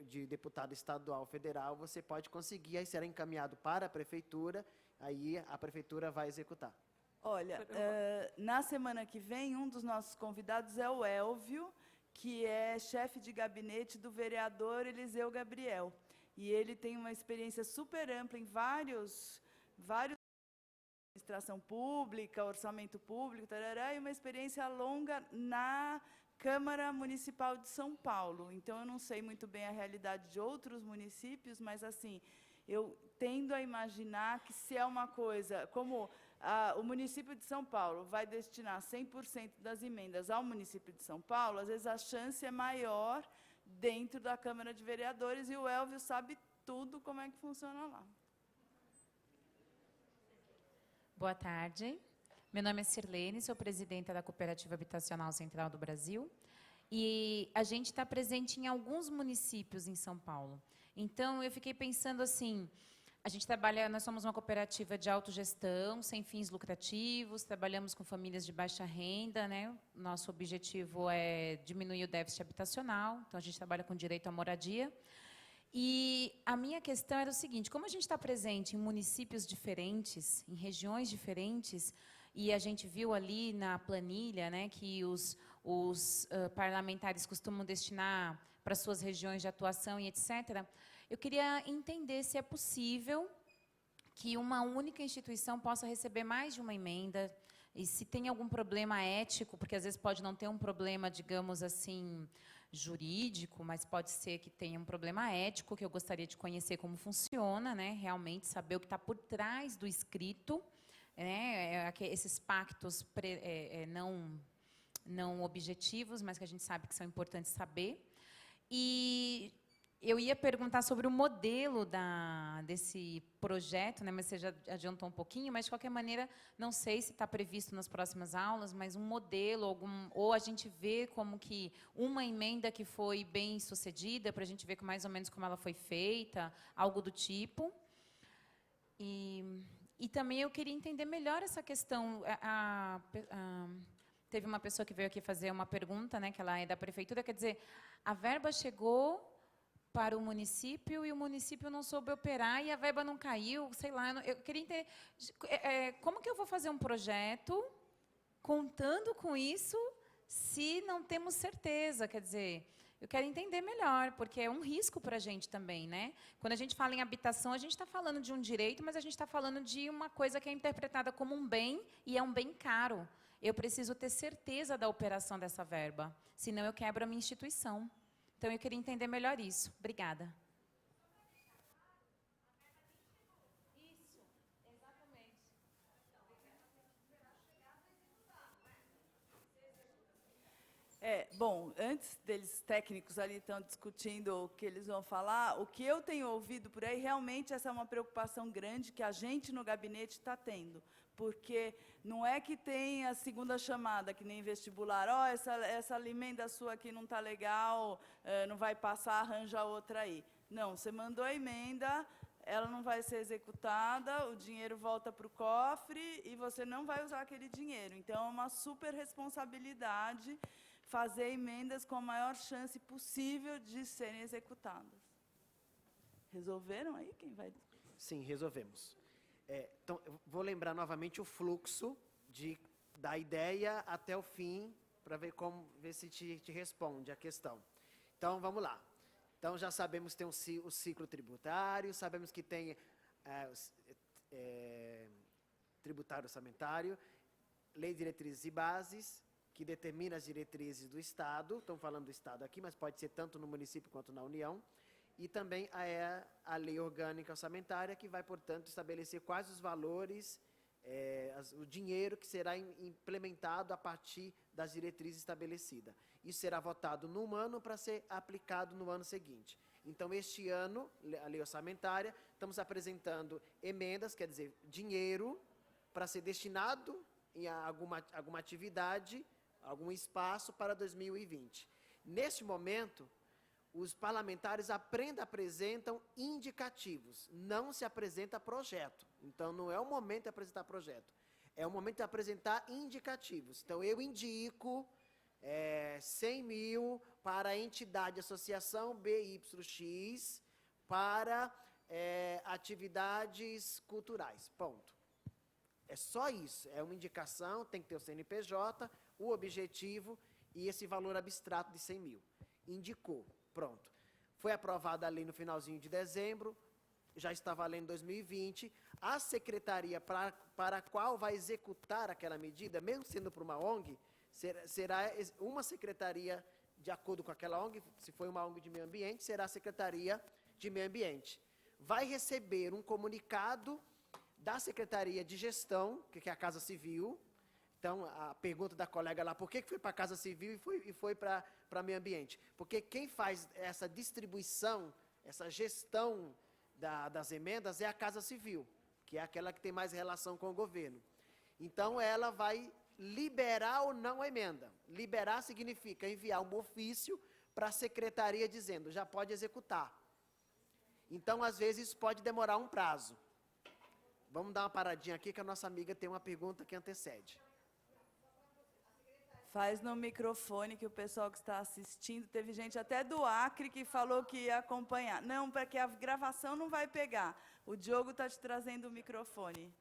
de deputado estadual ou federal, você pode conseguir, aí será encaminhado para a prefeitura, aí a prefeitura vai executar. Olha, na semana que vem, um dos nossos convidados é o Elvio, que é chefe de gabinete do vereador Eliseu Gabriel. E ele tem uma experiência super ampla em vários administração pública, orçamento público, tarará, e uma experiência longa na Câmara Municipal de São Paulo. Então, eu não sei muito bem a realidade de outros municípios, mas, assim, eu tendo a imaginar que, se é uma coisa, como o município de São Paulo vai destinar 100% das emendas ao município de São Paulo, às vezes a chance é maior dentro da Câmara de Vereadores, e o Elvio sabe tudo como é que funciona lá. Boa tarde. Meu nome é Sirlene, sou presidenta da Cooperativa Habitacional Central do Brasil. E a gente está presente em alguns municípios em São Paulo. Então, eu fiquei pensando assim, a gente trabalha, nós somos uma cooperativa de autogestão, sem fins lucrativos, trabalhamos com famílias de baixa renda, né? Nosso objetivo é diminuir o déficit habitacional, então a gente trabalha com direito à moradia. E a minha questão era o seguinte, como a gente está presente em municípios diferentes, em regiões diferentes, e a gente viu ali na planilha, né, que os parlamentares costumam destinar para suas regiões de atuação e etc., eu queria entender se é possível que uma única instituição possa receber mais de uma emenda, e se tem algum problema ético, porque às vezes pode não ter um problema, digamos assim, jurídico, mas pode ser que tenha um problema ético, que eu gostaria de conhecer como funciona, né, realmente saber o que está por trás do escrito, né, esses pactos não objetivos, mas que a gente sabe que são importantes saber. E eu ia perguntar sobre o modelo desse projeto, né, mas você já adiantou um pouquinho, mas, de qualquer maneira, não sei se está previsto nas próximas aulas, mas um modelo, ou a gente vê como que uma emenda que foi bem sucedida, para a gente ver mais ou menos como ela foi feita, algo do tipo. E também eu queria entender melhor essa questão. Teve uma pessoa que veio aqui fazer uma pergunta, né, que ela é da prefeitura, quer dizer, a verba chegou para o município e o município não soube operar e a verba não caiu, sei lá. Eu queria entender como que eu vou fazer um projeto contando com isso se não temos certeza, quer dizer, eu quero entender melhor, porque é um risco para a gente também, né? Quando a gente fala em habitação, a gente está falando de um direito, mas a gente está falando de uma coisa que é interpretada como um bem e é um bem caro. Eu preciso ter certeza da operação dessa verba, senão eu quebro a minha instituição. Então, eu queria entender melhor isso. Obrigada. Isso, exatamente. Bom, antes deles, técnicos ali estão discutindo o que eles vão falar, o que eu tenho ouvido por aí, realmente essa é uma preocupação grande que a gente no gabinete está tendo, porque não é que tem a segunda chamada, que nem vestibular, essa emenda sua aqui não está legal, não vai passar, arranja outra aí. Não, você mandou a emenda, ela não vai ser executada, o dinheiro volta para o cofre e você não vai usar aquele dinheiro. Então, é uma super responsabilidade fazer emendas com a maior chance possível de serem executadas. Resolveram aí? Quem vai? Sim, resolvemos. Então, eu vou lembrar novamente o fluxo da ideia até o fim, para ver se te responde a questão. Então, vamos lá. Então, já sabemos que tem o ciclo tributário, sabemos que tem tributário orçamentário, lei de diretrizes e bases, que determina as diretrizes do Estado, estamos falando do Estado aqui, mas pode ser tanto no município quanto na União, e também a lei orgânica orçamentária, que vai, portanto, estabelecer quais os valores, o dinheiro que será implementado a partir das diretrizes estabelecidas. Isso será votado num ano para ser aplicado no ano seguinte. Então, este ano, a lei orçamentária, estamos apresentando emendas, quer dizer, dinheiro para ser destinado em alguma atividade, algum espaço para 2020. Neste momento, os parlamentares apresentam indicativos, não se apresenta projeto. Então, não é o momento de apresentar projeto, é o momento de apresentar indicativos. Então, eu indico 100 mil para a entidade, associação BYX, para atividades culturais, ponto. É só isso, é uma indicação, tem que ter o CNPJ, o objetivo e esse valor abstrato de 100 mil. Indicou, pronto. Foi aprovada a lei no finalzinho de dezembro, já está valendo 2020. A secretaria para a qual vai executar aquela medida, mesmo sendo para uma ONG, será uma secretaria, de acordo com aquela ONG, se for uma ONG de meio ambiente, será a Secretaria de Meio Ambiente. Vai receber um comunicado da Secretaria de Gestão, que é a Casa Civil. Então, a pergunta da colega lá, por que foi para a Casa Civil e foi para Meio Ambiente? Porque quem faz essa distribuição, essa gestão das emendas é a Casa Civil, que é aquela que tem mais relação com o governo. Então, ela vai liberar ou não a emenda. Liberar significa enviar um ofício para a secretaria dizendo, já pode executar. Então, às vezes, isso pode demorar um prazo. Vamos dar uma paradinha aqui, que a nossa amiga tem uma pergunta que antecede. Faz no microfone, que o pessoal que está assistindo, teve gente até do Acre que falou que ia acompanhar. Não, porque a gravação não vai pegar. O Diogo está te trazendo o microfone.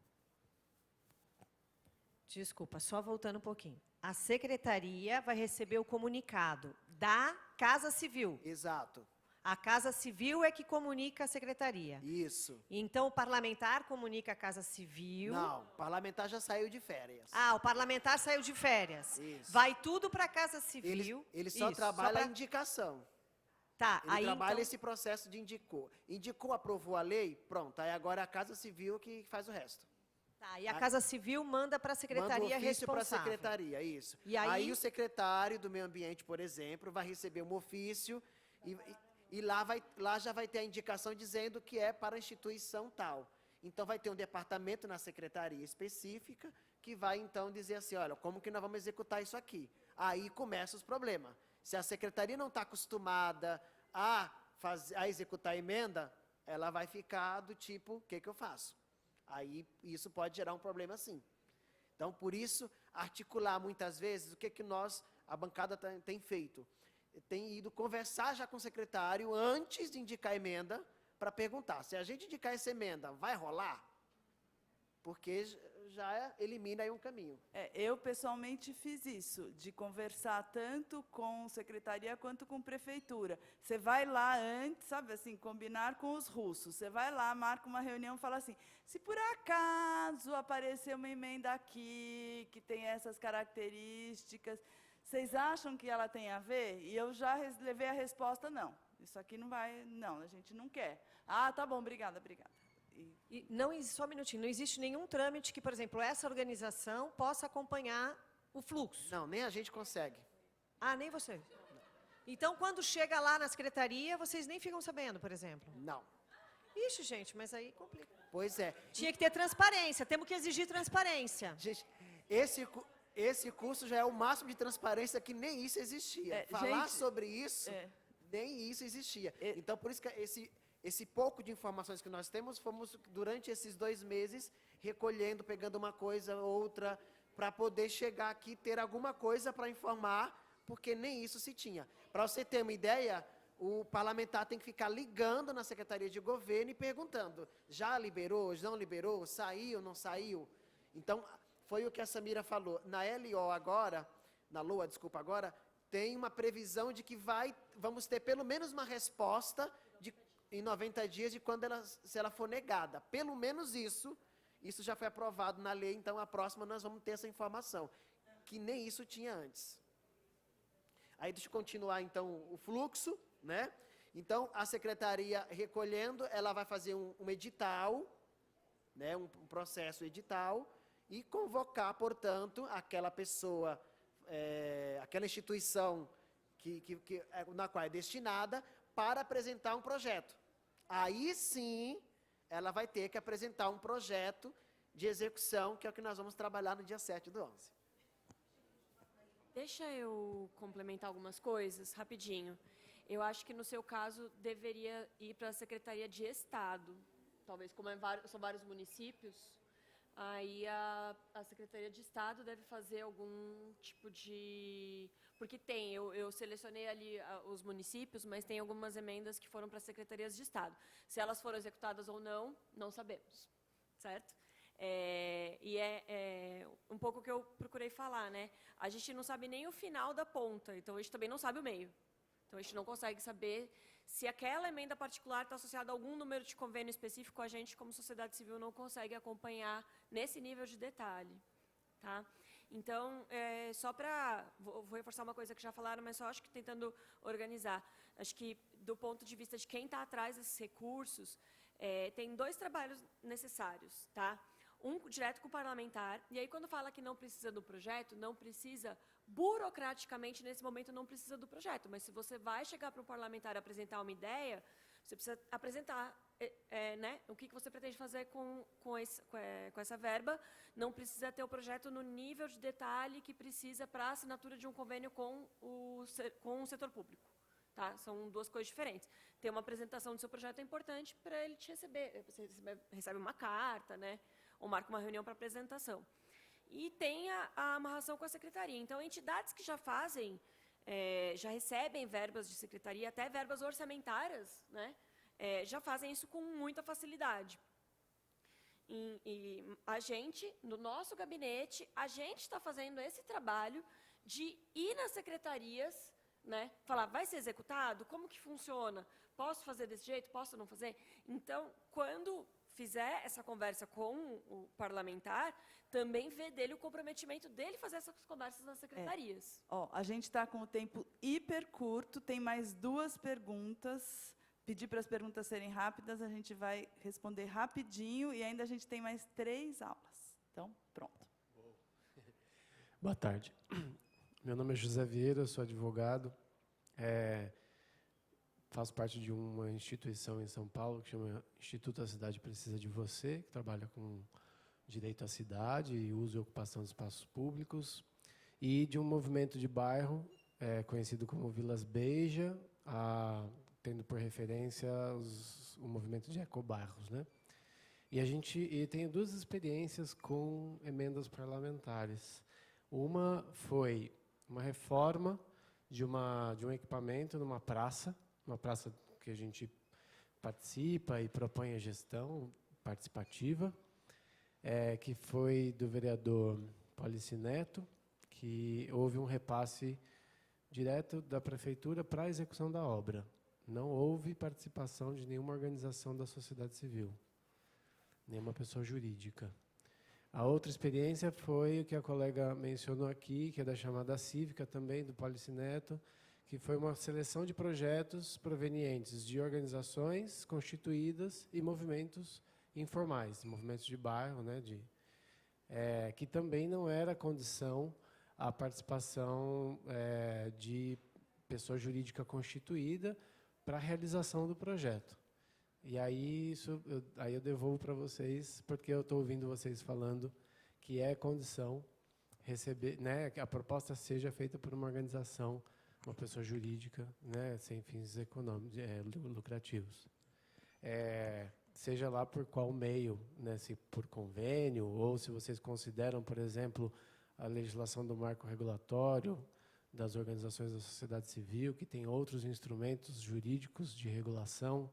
Desculpa, só voltando um pouquinho. A secretaria vai receber o comunicado da Casa Civil. Exato. A Casa Civil é que comunica a secretaria. Isso. Então, o parlamentar comunica a Casa Civil. Não, o parlamentar já saiu de férias. Ah, o parlamentar saiu de férias. Isso. Vai tudo para a Casa Civil. Ele só Isso, trabalha a indicação. Tá, Ele aí trabalha então... esse processo de indicou. Indicou, aprovou a lei, pronto. Aí agora é a Casa Civil que faz o resto. Tá, e a Casa Civil manda para a secretaria Manda um ofício para a responsável. secretaria, isso. E aí o secretário do Meio Ambiente, por exemplo, vai receber um ofício e lá já vai ter a indicação dizendo que é para a instituição tal. Então, vai ter um departamento na secretaria específica que vai, então, dizer assim, olha, como que nós vamos executar isso aqui? Aí começam os problemas. Se a secretaria não está acostumada a executar a emenda, ela vai ficar do tipo, o que eu faço? Aí, isso pode gerar um problema sim. Então, por isso, articular muitas vezes, o que nós, a bancada tem feito? Tem ido conversar já com o secretário antes de indicar a emenda, para perguntar, se a gente indicar essa emenda, vai rolar? Porque já elimina aí um caminho. Eu, pessoalmente, fiz isso, de conversar tanto com secretaria quanto com prefeitura. Você vai lá antes, sabe assim, combinar com os russos. Você vai lá, marca uma reunião e fala assim, se por acaso aparecer uma emenda aqui, que tem essas características, vocês acham que ela tem a ver? E eu já levei a resposta, não. Isso aqui não vai, não, a gente não quer. Ah, tá bom, obrigada. E não, só um minutinho, não existe nenhum trâmite que, por exemplo, essa organização possa acompanhar o fluxo. Não, nem a gente consegue. Ah, nem você? Então, quando chega lá na secretaria, vocês nem ficam sabendo, por exemplo? Não. Ixi, gente, mas aí complica. Pois é. Tinha que ter transparência, temos que exigir transparência. Gente, esse curso já é o máximo de transparência que nem isso existia. Falar sobre isso, nem isso existia. Então, por isso que esse pouco de informações que nós temos, fomos, durante esses 2 meses, recolhendo, pegando uma coisa, outra, para poder chegar aqui, ter alguma coisa para informar, porque nem isso se tinha. Para você ter uma ideia, o parlamentar tem que ficar ligando na Secretaria de Governo e perguntando, já liberou, não liberou, saiu, não saiu? Então, foi o que a Samira falou. Na LO agora, na LOA, desculpa, agora, tem uma previsão de que vamos ter pelo menos uma resposta em 90 dias de quando se ela for negada. Pelo menos isso já foi aprovado na lei, então a próxima nós vamos ter essa informação, que nem isso tinha antes. Aí deixa eu continuar então o fluxo, né? Então a secretaria recolhendo, ela vai fazer um edital, né? Um processo edital e convocar, portanto, aquela pessoa, aquela instituição na qual é destinada, para apresentar um projeto. Aí sim, ela vai ter que apresentar um projeto de execução, que é o que nós vamos trabalhar no dia 7/11. Deixa eu complementar algumas coisas, rapidinho. Eu acho que, no seu caso, deveria ir para a Secretaria de Estado. Talvez, como são vários municípios, aí a Secretaria de Estado deve fazer algum tipo de... Porque eu selecionei ali os municípios, mas tem algumas emendas que foram para as secretarias de Estado. Se elas foram executadas ou não sabemos, certo? E é um pouco o que eu procurei falar, né? A gente não sabe nem o final da ponta, então a gente também não sabe o meio. Então a gente não consegue saber se aquela emenda particular está associada a algum número de convênio específico, a gente, como sociedade civil, não consegue acompanhar nesse nível de detalhe, tá? Então, só para... Vou reforçar uma coisa que já falaram, mas só acho que tentando organizar. Acho que, do ponto de vista de quem está atrás desses recursos, tem 2 trabalhos necessários, tá? Um direto com o parlamentar, e aí quando fala que não precisa do projeto, não precisa, burocraticamente, nesse momento, não precisa do projeto, mas se você vai chegar para um parlamentar e apresentar uma ideia, você precisa apresentar né, o que você pretende fazer com essa verba, não precisa ter o projeto no nível de detalhe que precisa para a assinatura de um convênio com o setor público. Tá? São 2 coisas diferentes. Ter uma apresentação do seu projeto é importante para ele te receber. Você recebe uma carta, né? Ou marca uma reunião para apresentação. E tem a amarração com a secretaria. Então, entidades que já fazem, já recebem verbas de secretaria, até verbas orçamentárias, né? Já fazem isso com muita facilidade. E a gente, no nosso gabinete, a gente está fazendo esse trabalho de ir nas secretarias, né, falar, vai ser executado? Como que funciona? Posso fazer desse jeito? Posso não fazer? Então, quando fizer essa conversa com o parlamentar, também vê dele o comprometimento dele fazer essas conversas nas secretarias. A gente está com o tempo hiper curto, tem mais 2 perguntas. Pedir para as perguntas serem rápidas, a gente vai responder rapidinho e ainda a gente tem mais 3 aulas. Então, pronto. Boa tarde. Meu nome é José Vieira, eu sou advogado. Faço parte de uma instituição em São Paulo que chama Instituto A Cidade Precisa de Você, que trabalha com direito à cidade e uso e ocupação de espaços públicos, e de um movimento de bairro conhecido como Vilas Beija, tendo por referência o movimento de ecobairros, né? E tenho 2 experiências com emendas parlamentares. Uma foi uma reforma de um equipamento numa praça que a gente participa e propõe a gestão participativa, que foi do vereador Polici Neto, que houve um repasse direto da prefeitura para a execução da obra. Não houve participação de nenhuma organização da sociedade civil, nenhuma pessoa jurídica. A outra experiência foi o que a colega mencionou aqui, que é da chamada cívica também, do Polici Neto, que foi uma seleção de projetos provenientes de organizações constituídas e movimentos informais, movimentos de bairro, né, que também não era condição a participação de pessoa jurídica constituída para a realização do projeto. E aí, eu devolvo para vocês, porque eu estou ouvindo vocês falando que é condição receber, né, que a proposta seja feita por uma organização, uma pessoa jurídica, né, sem fins econômicos, lucrativos. Seja lá por qual meio, né, se por convênio, ou se vocês consideram, por exemplo, a legislação do marco regulatório das organizações da sociedade civil, que tem outros instrumentos jurídicos de regulação.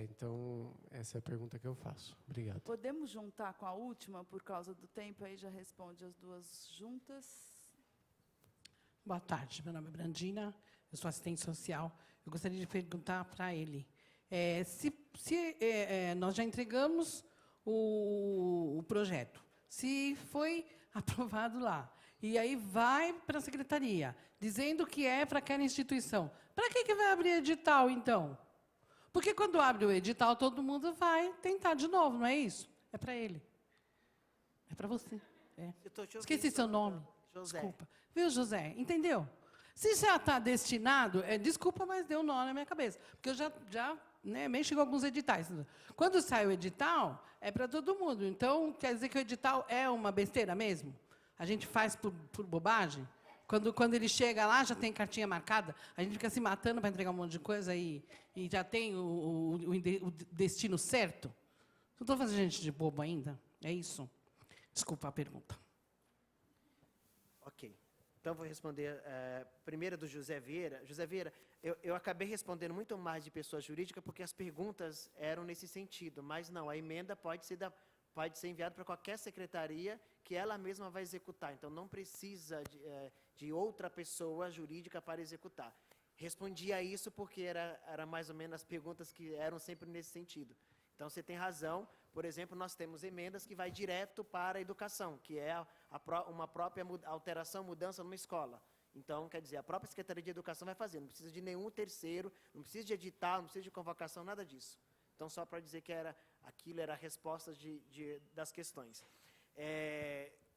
Então, essa é a pergunta que eu faço. Obrigado. Podemos juntar com a última, por causa do tempo, aí já responde as 2 juntas. Boa tarde, meu nome é Brandina, eu sou assistente social. Eu gostaria de perguntar para ele, nós já entregamos o projeto, se foi aprovado lá, e aí vai para a secretaria, dizendo que é para aquela instituição, para que vai abrir edital, então? Porque quando abre o edital, todo mundo vai tentar de novo, não é isso? É para ele. É para você. Esqueci seu nome. José. Desculpa. Viu, José? Entendeu? Se já está destinado, desculpa, mas deu nó na minha cabeça. Porque eu já mexo com alguns editais. Quando sai o edital, é para todo mundo. Então, quer dizer que o edital é uma besteira mesmo? A gente faz por bobagem? Quando ele chega lá, já tem cartinha marcada, a gente fica se matando para entregar um monte de coisa e já tem o destino certo? Não estou fazendo gente de bobo ainda? É isso? Desculpa a pergunta. Ok. Então, vou responder primeiro do José Vieira. José Vieira, eu acabei respondendo muito mais de pessoa jurídica porque as perguntas eram nesse sentido, mas não, a emenda pode ser enviada para qualquer secretaria que ela mesma vai executar. Então, não precisa de outra pessoa jurídica para executar. Respondi a isso porque era mais ou menos as perguntas que eram sempre nesse sentido. Então, você tem razão. Por exemplo, nós temos emendas que vai direto para a educação, que é uma própria alteração, mudança numa escola. Então, quer dizer, a própria Secretaria de Educação vai fazer, não precisa de nenhum terceiro, não precisa de edital, não precisa de convocação, nada disso. Então, só para dizer que aquilo era a resposta das questões.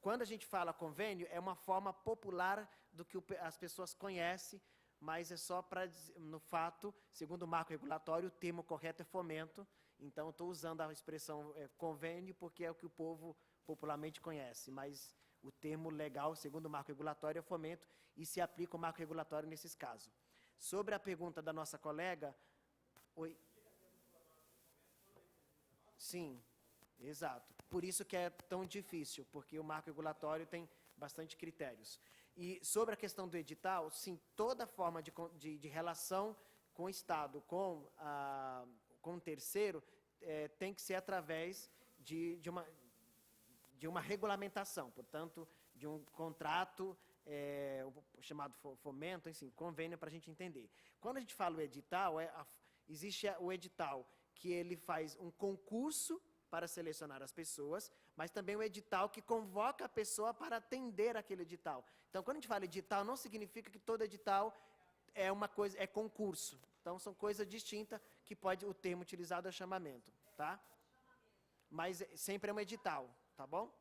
Quando a gente fala convênio, é uma forma popular do que as pessoas conhecem, mas é só para, no fato, segundo o marco regulatório, o termo correto é fomento. Então, estou usando a expressão convênio porque é o que o povo popularmente conhece, mas o termo legal, segundo o marco regulatório, é fomento e se aplica o marco regulatório nesses casos. Sobre a pergunta da nossa colega... Oi? Sim, exato. Por isso que é tão difícil, porque o marco regulatório tem bastante critérios. E sobre a questão do edital, sim, toda forma de relação com o Estado, com o terceiro, tem que ser através de uma regulamentação, portanto, de um contrato chamado fomento, enfim, convênio para a gente entender. Quando a gente fala o edital, existe o edital que ele faz um concurso para selecionar as pessoas, mas também o edital que convoca a pessoa para atender aquele edital. Então, quando a gente fala edital, não significa que todo edital é concurso. Então, são coisas distintas que o termo utilizado é chamamento, tá? Mas sempre é um edital, tá bom?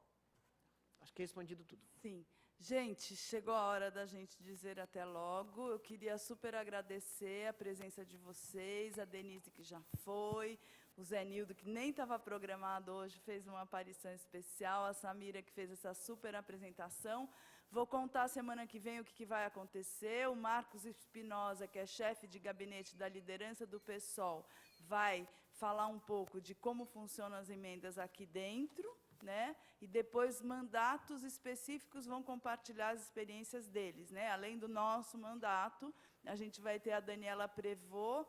Acho que respondido tudo. Sim. Gente, chegou a hora da gente dizer até logo. Eu queria super agradecer a presença de vocês, a Denise, que já foi, o Zé Nildo, que nem estava programado hoje, fez uma aparição especial, a Samira, que fez essa super apresentação. Vou contar semana que vem o que vai acontecer. O Marcos Espinosa, que é chefe de gabinete da liderança do PSOL, vai falar um pouco de como funcionam as emendas aqui dentro, né? E depois mandatos específicos vão compartilhar as experiências deles, né? Além do nosso mandato, a gente vai ter a Daniela Prevot,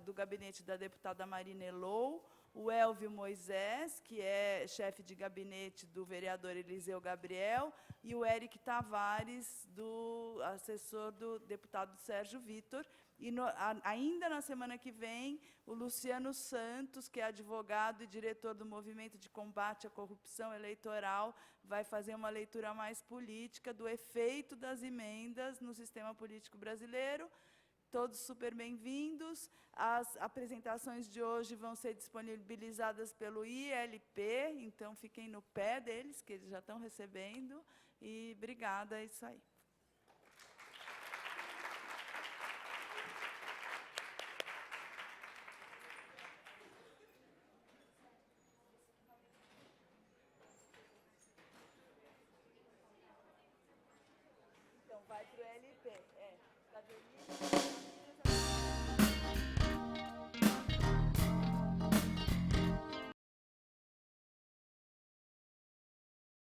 do gabinete da deputada Marina Elou, o Elvio Moisés, que é chefe de gabinete do vereador Eliseu Gabriel, e o Eric Tavares, assessor do deputado Sérgio Vitor. E ainda na semana que vem, o Luciano Santos, que é advogado e diretor do Movimento de Combate à Corrupção Eleitoral, vai fazer uma leitura mais política do efeito das emendas no sistema político brasileiro. Todos super bem-vindos. As apresentações de hoje vão ser disponibilizadas pelo ILP, então fiquem no pé deles, que eles já estão recebendo. E obrigada, é isso aí. Então, vai para o